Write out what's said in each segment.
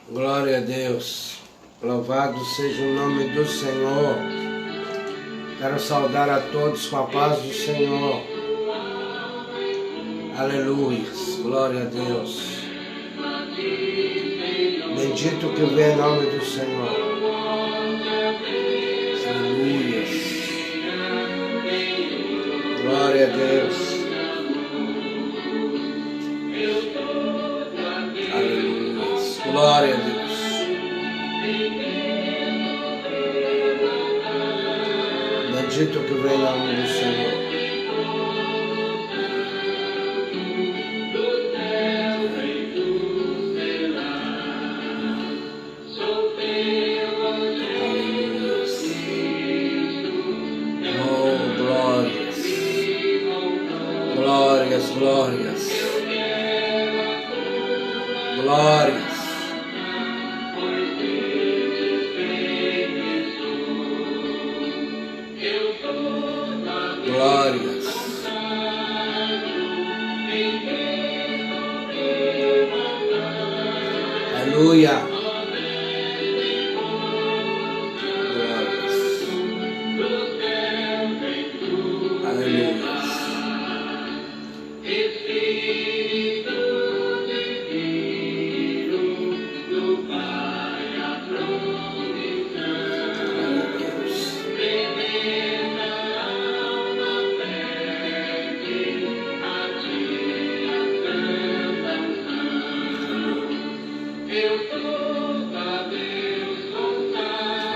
Glória a Deus, louvado seja o nome do Senhor. Quero saudar a todos com a paz do Senhor. Aleluia, glória a Deus. Bendito que vem em nome do Senhor. Aleluia, glória a Deus. Aleluia, glória a Deus. Bendito que vem em nome do Senhor. Glórias, glórias, glórias. Glórias. Aleluia. Glórias. Aleluia.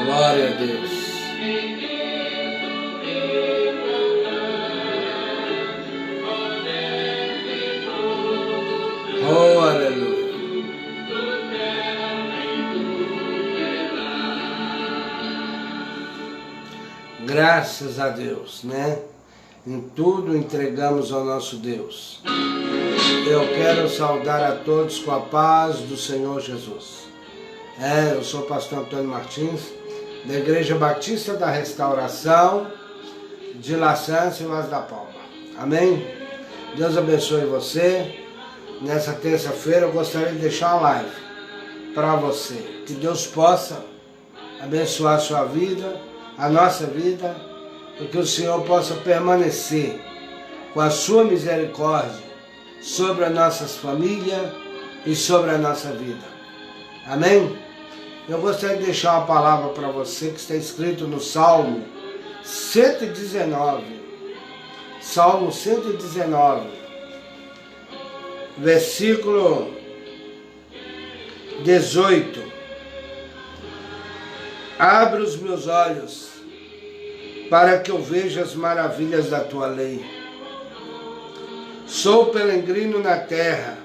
Glória a Deus. Oh, aleluia. Graças a Deus, né? Em tudo entregamos ao nosso Deus. Eu quero saudar a todos com a paz do Senhor Jesus. Eu sou o pastor Antônio Martins, da Igreja Batista da Restauração de Laçança e Vaz da Palma. Amém? Deus abençoe você. Nessa terça-feira eu gostaria de deixar uma live para você. Que Deus possa abençoar a sua vida, a nossa vida, e que o Senhor possa permanecer com a sua misericórdia sobre as nossas famílias e sobre a nossa vida. Amém? Eu gostaria de deixar uma palavra para você que está escrito no Salmo 119. Salmo 119, versículo 18. Abre os meus olhos para que eu veja as maravilhas da tua lei. Sou peregrino na terra.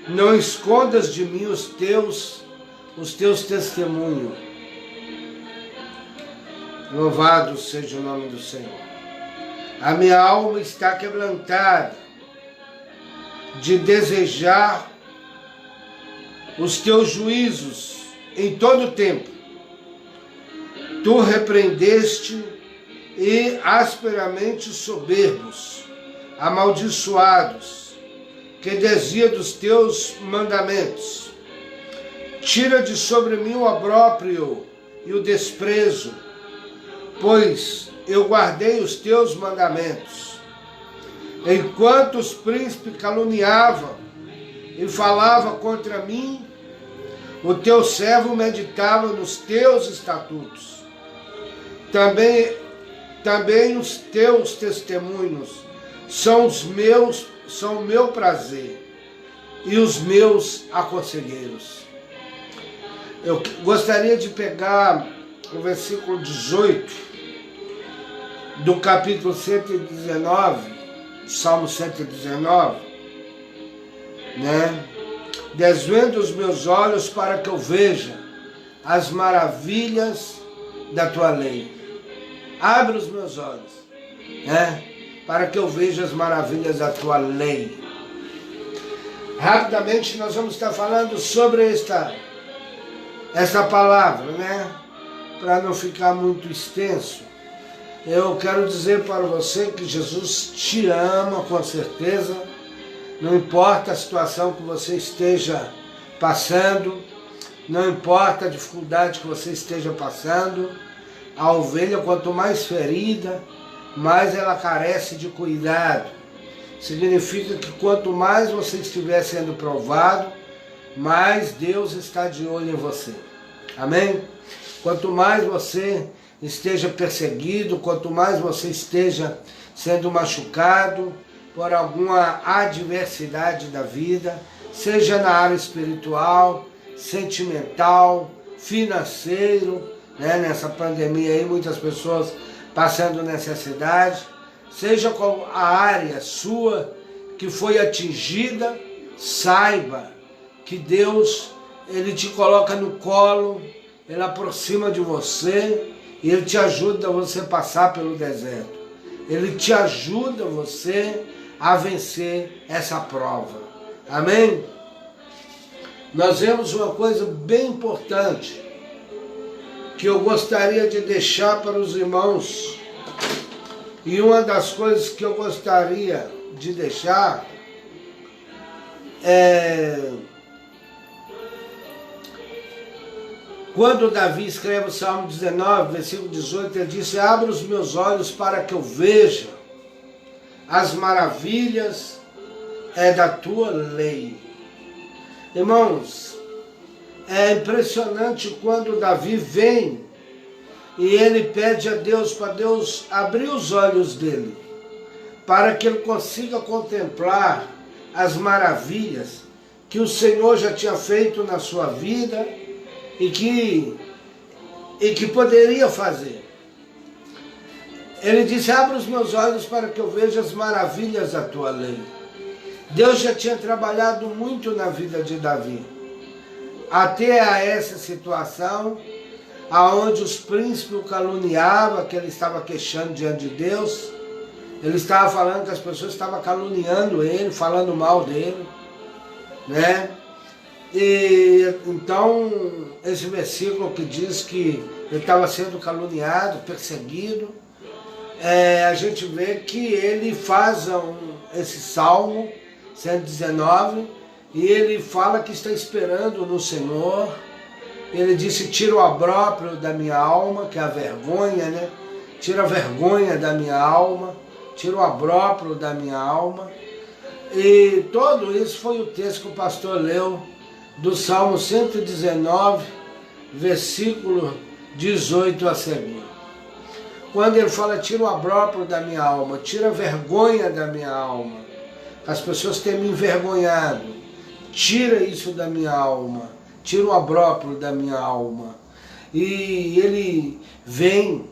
Não escondas de mim os teus testemunhos. Louvado seja o nome do Senhor. A minha alma está quebrantada de desejar os teus juízos em todo o tempo. Tu repreendeste e asperamente os soberbos, amaldiçoados, que desvia dos teus mandamentos. Tira de sobre mim o opróbrio e o desprezo, pois eu guardei os teus mandamentos. Enquanto os príncipes caluniavam e falavam contra mim, o teu servo meditava nos teus estatutos. Também os teus testemunhos são o meu prazer e os meus aconselheiros. Eu gostaria de pegar o versículo 18 do capítulo 119, Salmo 119, né? Desvenda os meus olhos para que eu veja as maravilhas da tua lei. Abre os meus olhos, né? Para que eu veja as maravilhas da tua lei. Rapidamente nós vamos estar falando sobre esta palavra, né? Para não ficar muito extenso. Eu quero dizer para você que Jesus te ama com certeza. Não importa a situação que você esteja passando, Não importa a dificuldade que você esteja passando, a ovelha, quanto mais ferida, mais ela carece de cuidado. Significa que quanto mais você estiver sendo provado, mais Deus está de olho em você. Amém? Quanto mais você esteja perseguido, quanto mais você esteja sendo machucado por alguma adversidade da vida, seja na área espiritual, sentimental, financeiro, né? Nessa pandemia aí, muitas pessoas passando necessidade, seja qual a área sua que foi atingida, saiba que Deus, Ele te coloca no colo, Ele aproxima de você e Ele te ajuda a você passar pelo deserto. Ele te ajuda você a vencer essa prova. Amém? Nós vemos uma coisa bem importante que eu gostaria de deixar para os irmãos. E uma das coisas que eu gostaria de deixar é quando Davi escreve o Salmo 19, versículo 18, ele disse: abra os meus olhos para que eu veja as maravilhas da tua lei. Irmãos, é impressionante quando Davi vem e ele pede a Deus para Deus abrir os olhos dele, para que ele consiga contemplar as maravilhas que o Senhor já tinha feito na sua vida e que poderia fazer. Ele disse: abra os meus olhos para que eu veja as maravilhas da tua lei. Deus já tinha trabalhado muito na vida de Davi, até a essa situação, aonde os príncipes o caluniavam, que ele estava queixando diante de Deus. Ele estava falando que as pessoas estavam caluniando ele, falando mal dele, né? E então, esse versículo que diz que ele estava sendo caluniado, perseguido, a gente vê que ele faz esse Salmo 119, e ele fala que está esperando no Senhor. Ele disse: tira o opróbrio da minha alma, que é a vergonha, né? Tira a vergonha da minha alma, tira o opróbrio da minha alma. E todo isso foi o texto que o pastor leu do Salmo 119, versículo 18 a seguir. Quando ele fala: tira o opróbrio da minha alma, tira a vergonha da minha alma, as pessoas têm me envergonhado, tira isso da minha alma, tira o opróbrio da minha alma. E ele vem,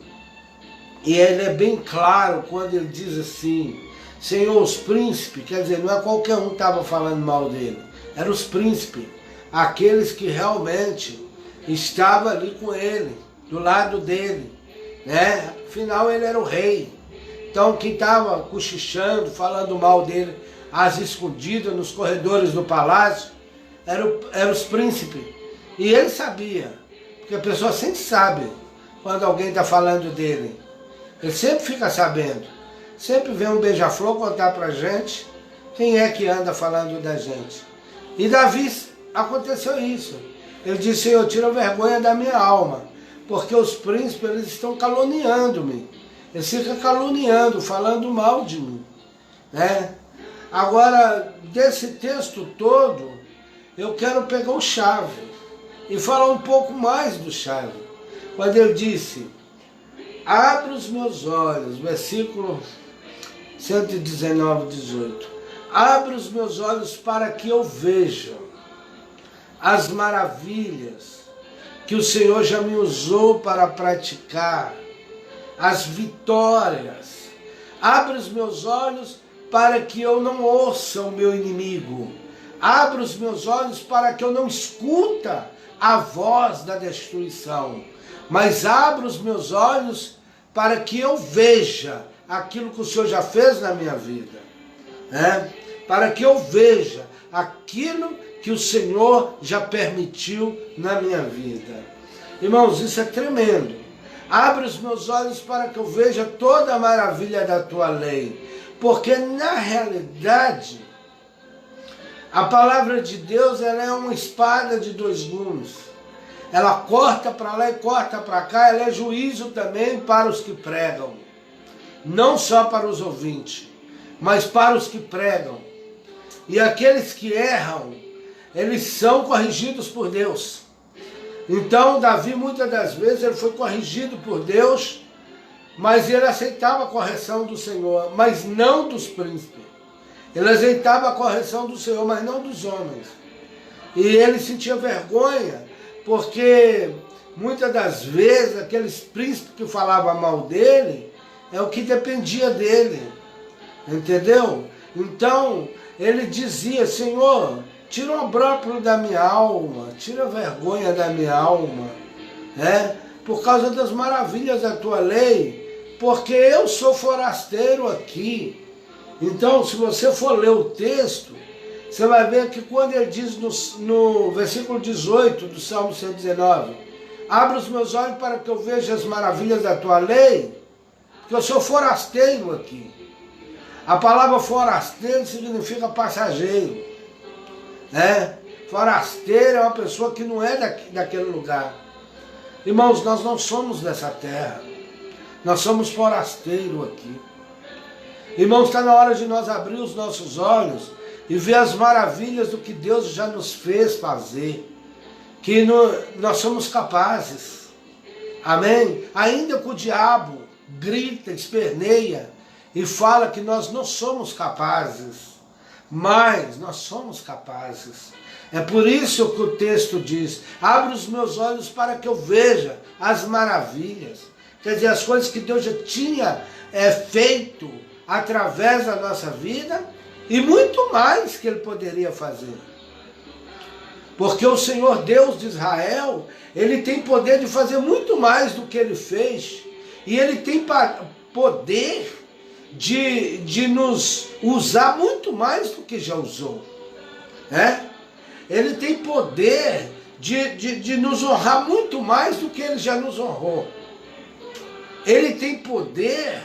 e ele é bem claro quando ele diz assim: Senhor, os príncipes, quer dizer, não é qualquer um que estava falando mal dele, eram os príncipes, aqueles que realmente estavam ali com ele, do lado dele, né? Afinal, ele era o rei. Então, quem estava cochichando, falando mal dele, às escondidas, nos corredores do palácio, eram os príncipes. E ele sabia, porque a pessoa sempre sabe quando alguém está falando dele. Ele sempre fica sabendo. Sempre vem um beija-flor contar pra gente quem é que anda falando da gente. E Davi, aconteceu isso. Ele disse: Senhor, tira a vergonha da minha alma, porque os príncipes, eles estão caluniando-me. Eles ficam caluniando, falando mal de mim, né? Agora, desse texto todo, eu quero pegar o chave e falar um pouco mais do chave. Quando ele disse: abra os meus olhos, versículo 119, 18. Abra os meus olhos para que eu veja as maravilhas que o Senhor já me usou para praticar, as vitórias. Abra os meus olhos para que eu não ouça o meu inimigo. Abra os meus olhos para que eu não escuta a voz da destruição. Mas abra os meus olhos para que eu veja aquilo que o Senhor já fez na minha vida, né? Para que eu veja aquilo que o Senhor já permitiu na minha vida. Irmãos, isso é tremendo. Abre os meus olhos para que eu veja toda a maravilha da tua lei. Porque na realidade, a palavra de Deus, ela é uma espada de dois gumes. ela corta para lá e corta para cá, ela é juízo também para os que pregam. Não só para os ouvintes, mas para os que pregam. E aqueles que erram, eles são corrigidos por Deus. Então Davi muitas das vezes ele foi corrigido por Deus, mas ele aceitava a correção do Senhor, mas não dos príncipes. Ele aceitava a correção do Senhor, mas não dos homens. E ele sentia vergonha, porque muitas das vezes aqueles príncipes que falavam mal dele, é o que dependia dele. Entendeu? Então ele dizia: Senhor, tira o opróbrio da minha alma, tira a vergonha da minha alma, por causa das maravilhas da tua lei, porque eu sou forasteiro aqui. Então, se você for ler o texto, você vai ver que quando ele diz no versículo 18 do Salmo 119, abre os meus olhos para que eu veja as maravilhas da tua lei, porque eu sou forasteiro aqui. A palavra forasteiro significa passageiro. Forasteiro é uma pessoa que não é daquele lugar. Irmãos, nós não somos dessa terra. Nós somos forasteiros aqui. Irmãos, está na hora de nós abrir os nossos olhos e ver as maravilhas do que Deus já nos fez fazer. Que nós somos capazes. Amém? Ainda que o diabo grita, esperneia e fala que nós não somos capazes, mas nós somos capazes. É por isso que o texto diz: abre os meus olhos para que eu veja as maravilhas. Quer dizer, as coisas que Deus já tinha feito através da nossa vida e muito mais que Ele poderia fazer. Porque o Senhor Deus de Israel, Ele tem poder de fazer muito mais do que Ele fez. E Ele tem poder de nos usar muito mais do que já usou. Ele tem poder de nos honrar muito mais do que Ele já nos honrou. Ele tem poder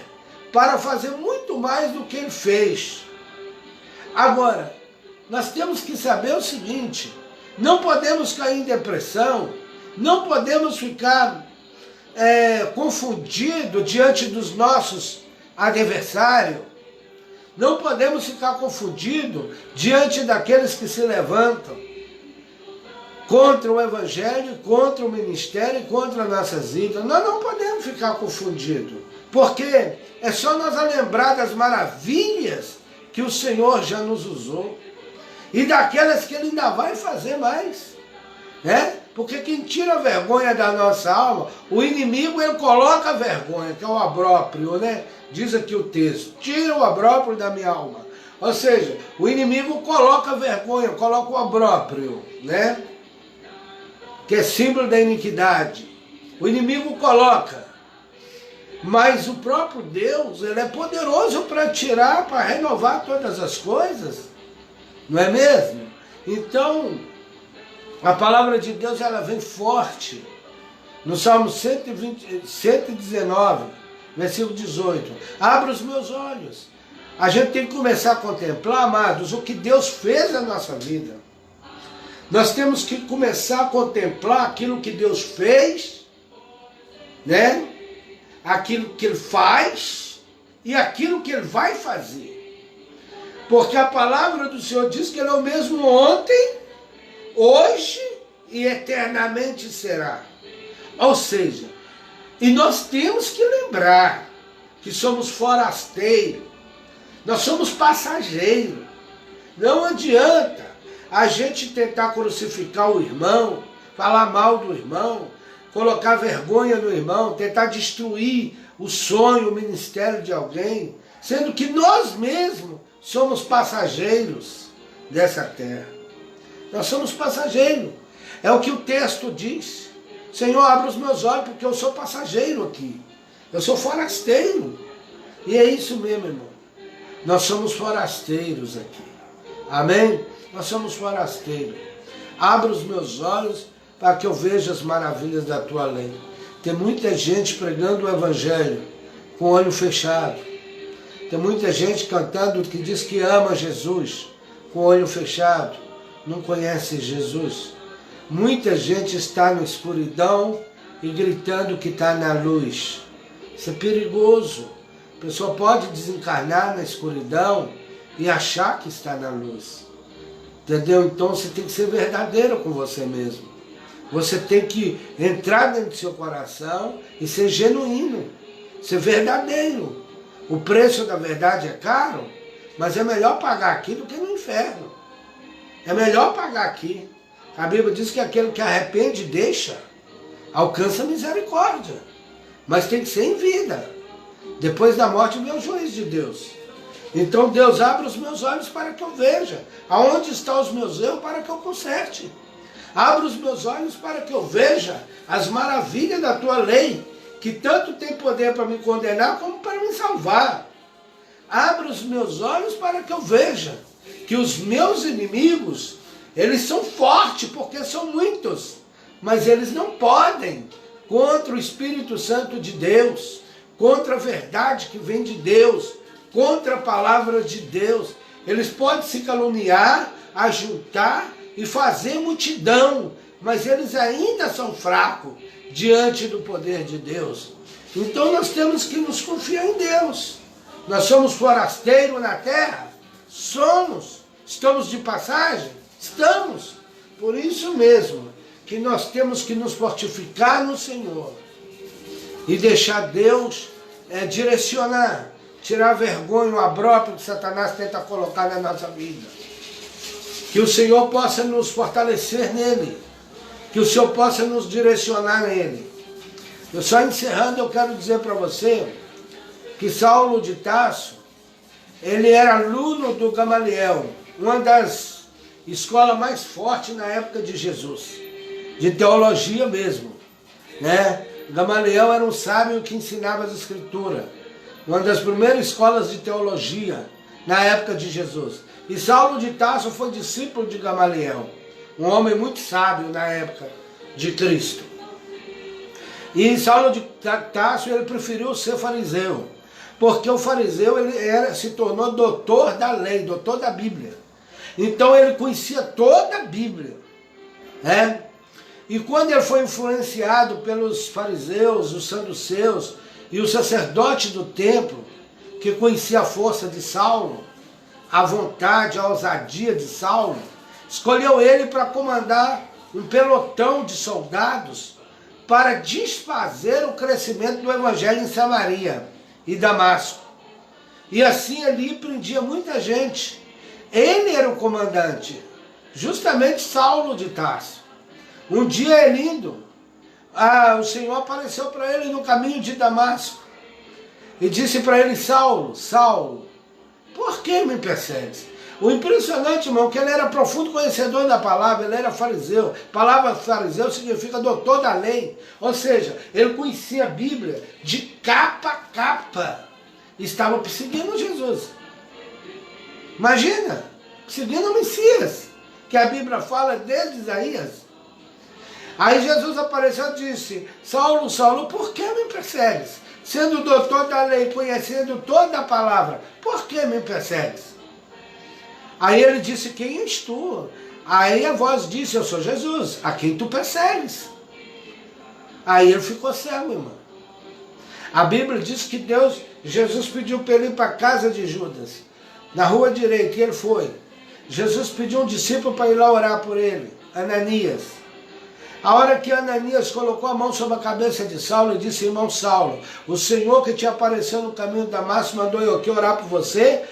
para fazer muito mais do que Ele fez. Agora, nós temos que saber o seguinte: não podemos cair em depressão, não podemos ficar confundidos diante dos nossos adversários, não podemos ficar confundidos diante daqueles que se levantam contra o Evangelho, contra o ministério e contra nossas vidas. Nós não podemos ficar confundidos, porque é só nós lembrar das maravilhas que o Senhor já nos usou e daquelas que Ele ainda vai fazer mais. Porque quem tira a vergonha da nossa alma, o inimigo, ele coloca a vergonha, que é o opróbrio, diz aqui o texto: tira o opróbrio da minha alma. Ou seja, o inimigo coloca a vergonha, coloca o opróbrio, que é símbolo da iniquidade. O inimigo coloca. Mas o próprio Deus, Ele é poderoso para tirar, para renovar todas as coisas. Não é mesmo? Então, a palavra de Deus, ela vem forte. No Salmo 119, versículo 18. Abre os meus olhos. A gente tem que começar a contemplar, amados, o que Deus fez na nossa vida. Nós temos que começar a contemplar aquilo que Deus fez, aquilo que Ele faz e aquilo que Ele vai fazer. Porque a palavra do Senhor diz que Ele é o mesmo ontem, hoje e eternamente será. Ou seja, e nós temos que lembrar que somos forasteiros, nós somos passageiros. Não adianta a gente tentar crucificar o irmão, falar mal do irmão, colocar vergonha no irmão, tentar destruir o sonho, o ministério de alguém, sendo que nós mesmos somos passageiros dessa terra. Nós somos passageiros. É o que o texto diz. Senhor, abre os meus olhos, porque eu sou passageiro aqui. Eu sou forasteiro. E é isso mesmo, irmão. Nós somos forasteiros aqui. Amém? Nós somos forasteiros. Abre os meus olhos para que eu veja as maravilhas da tua lei. Tem muita gente pregando o Evangelho com o olho fechado. Tem muita gente cantando que diz que ama Jesus com o olho fechado. Não conhece Jesus. Muita gente está na escuridão e gritando que está na luz. Isso é perigoso. A pessoa pode desencarnar na escuridão e achar que está na luz. Entendeu? Então você tem que ser verdadeiro com você mesmo. Você tem que entrar dentro do seu coração e ser genuíno, ser verdadeiro. O preço da verdade é caro, mas é melhor pagar aqui do que no inferno. É melhor pagar aqui. A Bíblia diz que aquele que arrepende e deixa, alcança misericórdia. Mas tem que ser em vida. Depois da morte vem o juízo de Deus. Então Deus abre os meus olhos para que eu veja. Aonde estão os meus erros para que eu conserte. Abre os meus olhos para que eu veja as maravilhas da tua lei, que tanto tem poder para me condenar como para me salvar. Abre os meus olhos para que eu veja que os meus inimigos, eles são fortes porque são muitos, mas eles não podem contra o Espírito Santo de Deus, contra a verdade que vem de Deus, contra a palavra de Deus. Eles podem se caluniar, ajuntar e fazer multidão, mas eles ainda são fracos diante do poder de Deus. Então nós temos que nos confiar em Deus. Nós somos forasteiros na terra? Somos. Estamos de passagem? Estamos. Por isso mesmo que nós temos que nos fortificar no Senhor e deixar Deus direcionar, tirar a vergonha, o abróprio que Satanás tenta colocar na nossa vida. Que o Senhor possa nos fortalecer nele, que o Senhor possa nos direcionar nele. Eu só encerrando, eu quero dizer para você que Saulo de Tarso, ele era aluno do Gamaliel, uma das escolas mais fortes na época de Jesus, de teologia mesmo, né? Gamaliel era um sábio que ensinava as escrituras, uma das primeiras escolas de teologia na época de Jesus. E Saulo de Tarso foi discípulo de Gamaliel, um homem muito sábio na época de Cristo. E Saulo de Tarso, ele preferiu ser fariseu, porque o fariseu se tornou doutor da lei, doutor da Bíblia. Então ele conhecia toda a Bíblia, né? E quando ele foi influenciado pelos fariseus, os saduceus e o sacerdote do templo, que conhecia a força de Saulo, a vontade, a ousadia de Saulo, escolheu ele para comandar um pelotão de soldados para desfazer o crescimento do evangelho em Samaria e Damasco. E assim ali prendia muita gente. Ele era o comandante, justamente Saulo de Tarso. Um dia ele indo, o Senhor apareceu para ele no caminho de Damasco e disse para ele: Saulo, Saulo, por que me persegues? O impressionante, irmão, que ele era profundo conhecedor da palavra, ele era fariseu. A palavra fariseu significa doutor da lei. Ou seja, ele conhecia a Bíblia de capa a capa. Estava perseguindo Jesus. Imagina, perseguindo o Messias, que a Bíblia fala desde Isaías. Aí Jesus apareceu e disse: Saulo, Saulo, por que me persegues? Sendo doutor da lei, conhecendo toda a palavra, por que me persegues? Aí ele disse: quem és tu? Aí a voz disse: eu sou Jesus, a quem tu persegues. Aí ele ficou cego, irmão. A Bíblia diz que Jesus pediu para ele ir para a casa de Judas, na rua direita, e ele foi. Jesus pediu um discípulo para ir lá orar por ele, Ananias. A hora que Ananias colocou a mão sobre a cabeça de Saulo e disse: irmão Saulo, o Senhor que te apareceu no caminho de Damasco mandou eu aqui orar por você,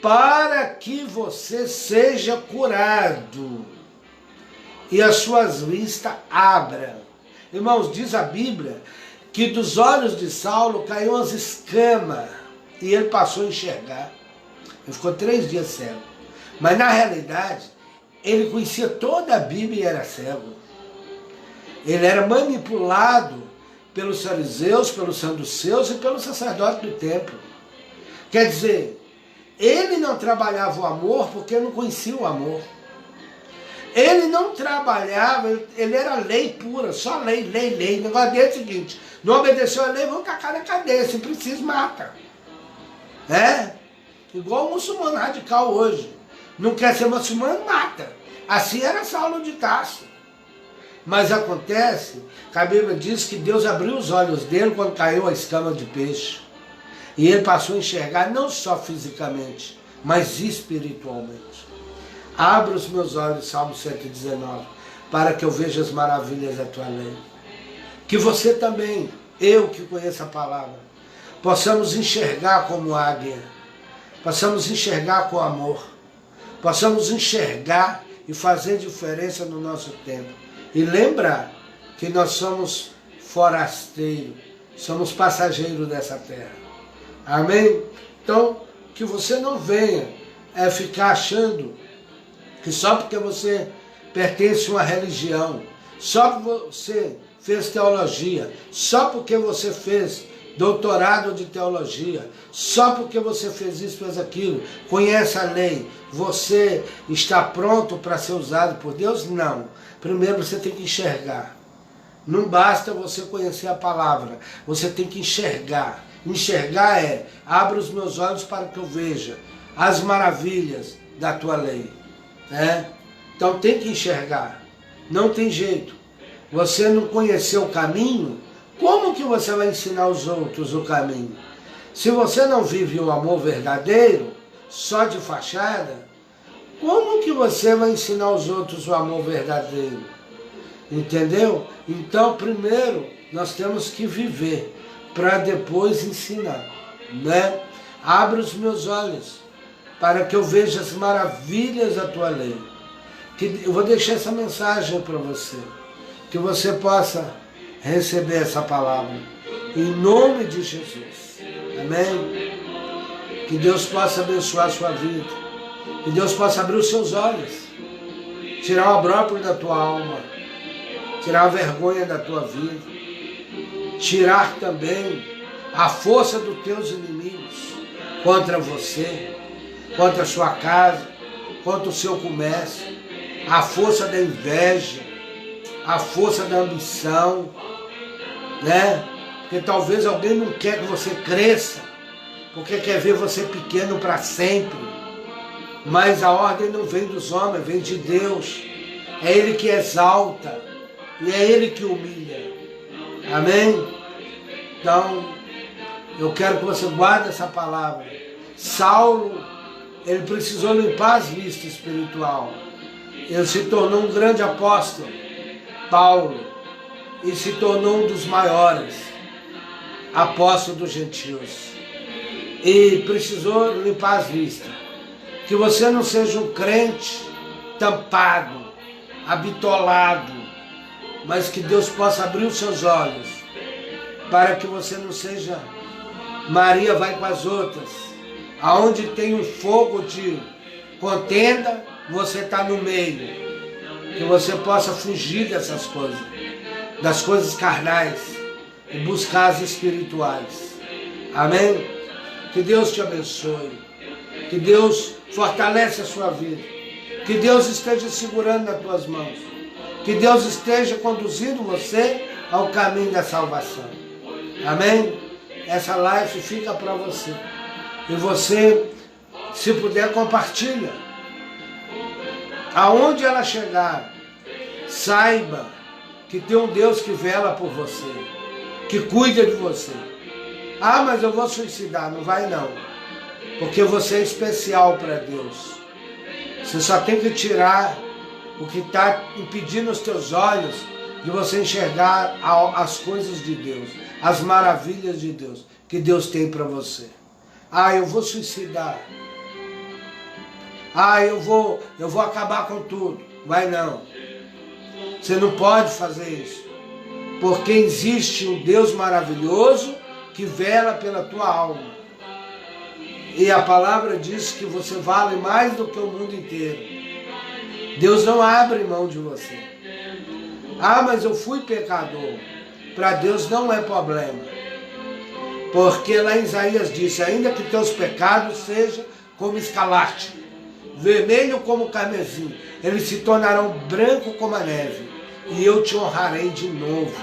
para que você seja curado e as suas vistas abram. Irmãos, diz a Bíblia que dos olhos de Saulo caiu as escamas e ele passou a enxergar. Ele ficou 3 dias cego. Mas na realidade, ele conhecia toda a Bíblia e era cego. Ele era manipulado pelos fariseus, pelos saduceus e pelos sacerdotes do templo. Quer dizer, ele não trabalhava o amor porque não conhecia o amor. Ele não trabalhava, ele era lei pura, só lei, lei, lei. O negócio dele é o seguinte: não obedeceu a lei, vão tacar na cadeia, se precisa, mata. Igual o muçulmano radical hoje. Não quer ser muçulmano, mata. Assim era Saulo de Tarso. Mas acontece que a Bíblia diz que Deus abriu os olhos dele quando caiu a escama de peixe. E ele passou a enxergar não só fisicamente, mas espiritualmente. Abra os meus olhos, Salmo 119, para que eu veja as maravilhas da tua lei. Que você também, eu que conheço a palavra, possamos enxergar como águia, possamos enxergar com amor, possamos enxergar e fazer diferença no nosso tempo. E lembrar que nós somos forasteiros, somos passageiros dessa terra. Amém? Então, que você não venha ficar achando que só porque você pertence a uma religião, só porque você fez teologia, só porque você fez doutorado de teologia, só porque você fez isso, fez aquilo, conhece a lei, você está pronto para ser usado por Deus? Não. Primeiro você tem que enxergar. Não basta você conhecer a palavra, você tem que enxergar. Enxergar é, abra os meus olhos para que eu veja as maravilhas da tua lei. Né? Então tem que enxergar, não tem jeito. Você não conheceu o caminho, como que você vai ensinar os outros o caminho? Se você não vive o amor verdadeiro, só de fachada, como que você vai ensinar os outros o amor verdadeiro? Entendeu? Então primeiro nós temos que viver, para depois ensinar, né? Abra os meus olhos, para que eu veja as maravilhas da tua lei. Eu vou deixar essa mensagem para você, que você possa receber essa palavra, em nome de Jesus, amém? Que Deus possa abençoar a sua vida, que Deus possa abrir os seus olhos, tirar o abróprio da tua alma, tirar a vergonha da tua vida, tirar também a força dos teus inimigos contra você, contra a sua casa, contra o seu comércio, a força da inveja, a força da ambição, né? Porque talvez alguém não quer que você cresça, porque quer ver você pequeno para sempre. Mas a ordem não vem dos homens, vem de Deus. É Ele que exalta e é Ele que humilha. Amém? Então, eu quero que você guarde essa palavra. Saulo, ele precisou limpar as vistas espiritual. Ele se tornou um grande apóstolo, Paulo, e se tornou um dos maiores apóstolos dos gentios. E precisou limpar as vistas. Que você não seja um crente tampado, habitolado, mas que Deus possa abrir os seus olhos, para que você não seja Maria vai com as outras. Aonde tem um fogo de contenda, você está no meio. Que você possa fugir dessas coisas, das coisas carnais, e buscar as espirituais. Amém? Que Deus te abençoe. Que Deus fortaleça a sua vida. Que Deus esteja segurando nas tuas mãos. Que Deus esteja conduzindo você ao caminho da salvação. Amém? Essa live fica para você. E você, se puder, compartilha. Aonde ela chegar, saiba que tem um Deus que vela por você, que cuida de você. Ah, mas eu vou suicidar. Não vai não. Porque você é especial para Deus. Você só tem que tirar o que está impedindo os teus olhos de você enxergar as coisas de Deus, as maravilhas de Deus, que Deus tem para você. Ah, eu vou suicidar. Ah, eu vou acabar com tudo. Vai não. Você não pode fazer isso. Porque existe um Deus maravilhoso que vela pela tua alma. E a palavra diz que você vale mais do que o mundo inteiro. Deus não abre mão de você. Ah, mas eu fui pecador. Para Deus não é problema. Porque lá em Isaías disse, ainda que teus pecados sejam como escarlate, vermelho como carmesim, eles se tornarão branco como a neve, e eu te honrarei de novo.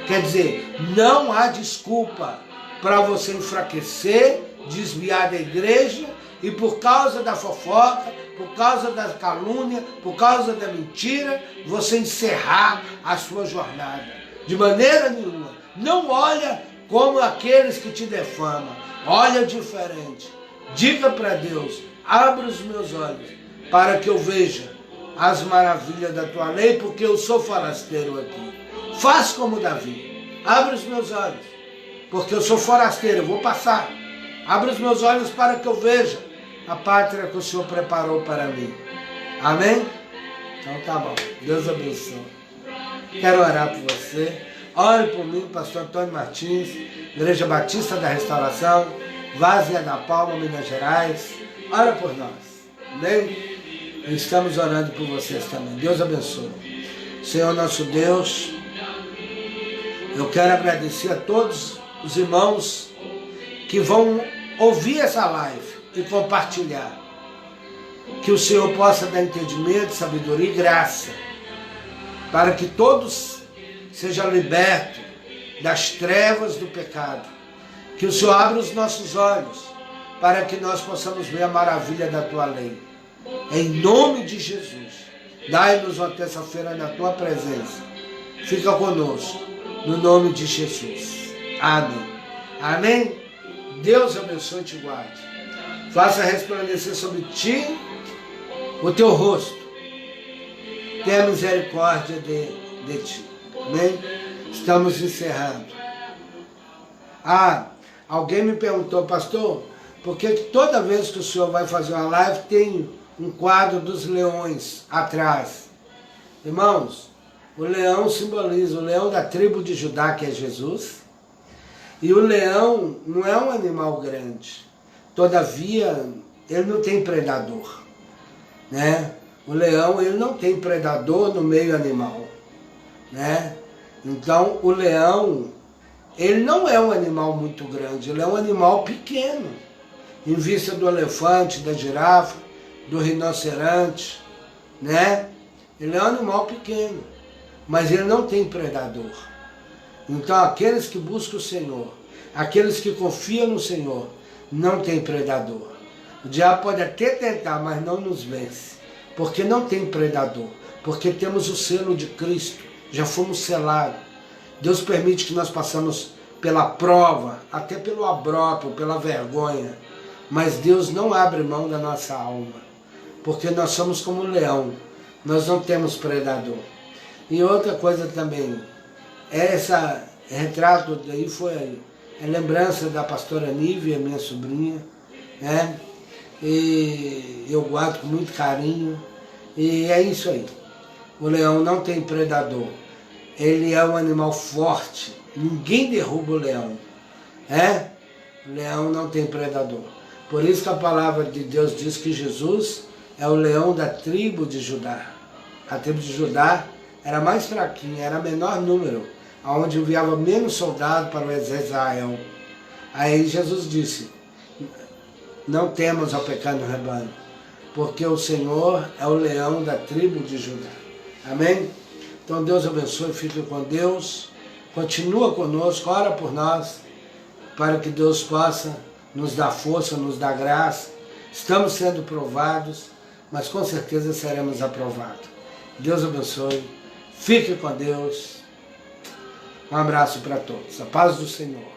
Quer dizer, não há desculpa para você enfraquecer, desviar da igreja e por causa da fofoca, por causa da calúnia, por causa da mentira, você encerrar a sua jornada. De maneira nenhuma. Não olha como aqueles que te defamam. Olha diferente. Diga para Deus, abra os meus olhos para que eu veja as maravilhas da tua lei, porque eu sou forasteiro aqui. Faz como Davi. Abra os meus olhos, porque eu sou forasteiro, eu vou passar. Abra os meus olhos para que eu veja a pátria que o Senhor preparou para mim. Amém? Então tá bom. Deus abençoe. Quero orar por você. Ore por mim, pastor Antônio Martins, Igreja Batista da Restauração, Várzea da Palma, Minas Gerais. Ora por nós. Amém? Estamos orando por vocês também. Deus abençoe. Senhor nosso Deus, eu quero agradecer a todos os irmãos que vão ouvir essa live e compartilhar. Que o Senhor possa dar entendimento, sabedoria e graça, para que todos sejam libertos das trevas do pecado. Que o Senhor abra os nossos olhos, para que nós possamos ver a maravilha da Tua lei. Em nome de Jesus, dai-nos uma terça-feira na Tua presença. Fica conosco, no nome de Jesus. Amém. Amém? Deus abençoe e te guarde. Faça resplandecer sobre ti o teu rosto. Tenha misericórdia de ti. Amém? Estamos encerrando. Alguém me perguntou, pastor, por que toda vez que o senhor vai fazer uma live tem um quadro dos leões atrás? Irmãos, o leão simboliza o leão da tribo de Judá, que é Jesus. E o leão não é um animal grande. Todavia, ele não tem predador, né? O leão, ele não tem predador no meio animal, né? Então, o leão, ele não é um animal muito grande, ele é um animal pequeno, em vista do elefante, da girafa, do rinoceronte, né? Ele é um animal pequeno, mas ele não tem predador. Então, aqueles que buscam o Senhor, aqueles que confiam no Senhor, não tem predador. O diabo pode até tentar, mas não nos vence. Porque não tem predador. Porque temos o selo de Cristo. Já fomos selados. Deus permite que nós passamos pela prova, até pelo abróprio, pela vergonha. Mas Deus não abre mão da nossa alma. Porque nós somos como um leão. Nós não temos predador. E outra coisa também, essa retrato daí foi a lembrança da pastora Nívia, minha sobrinha, né? E eu guardo com muito carinho. E é isso aí. O leão não tem predador. Ele é um animal forte. Ninguém derruba o leão, né? O leão não tem predador. Por isso que a palavra de Deus diz que Jesus é o leão da tribo de Judá. A tribo de Judá era mais fraquinha, era menor número, onde enviava menos soldados para o exército de Israel. Aí Jesus disse, não temas ao pequeno rebanho, porque o Senhor é o leão da tribo de Judá. Amém? Então Deus abençoe, fique com Deus, continua conosco, ora por nós, para que Deus possa nos dar força, nos dar graça. Estamos sendo provados, mas com certeza seremos aprovados. Deus abençoe, fique com Deus. Um abraço para todos. A paz do Senhor.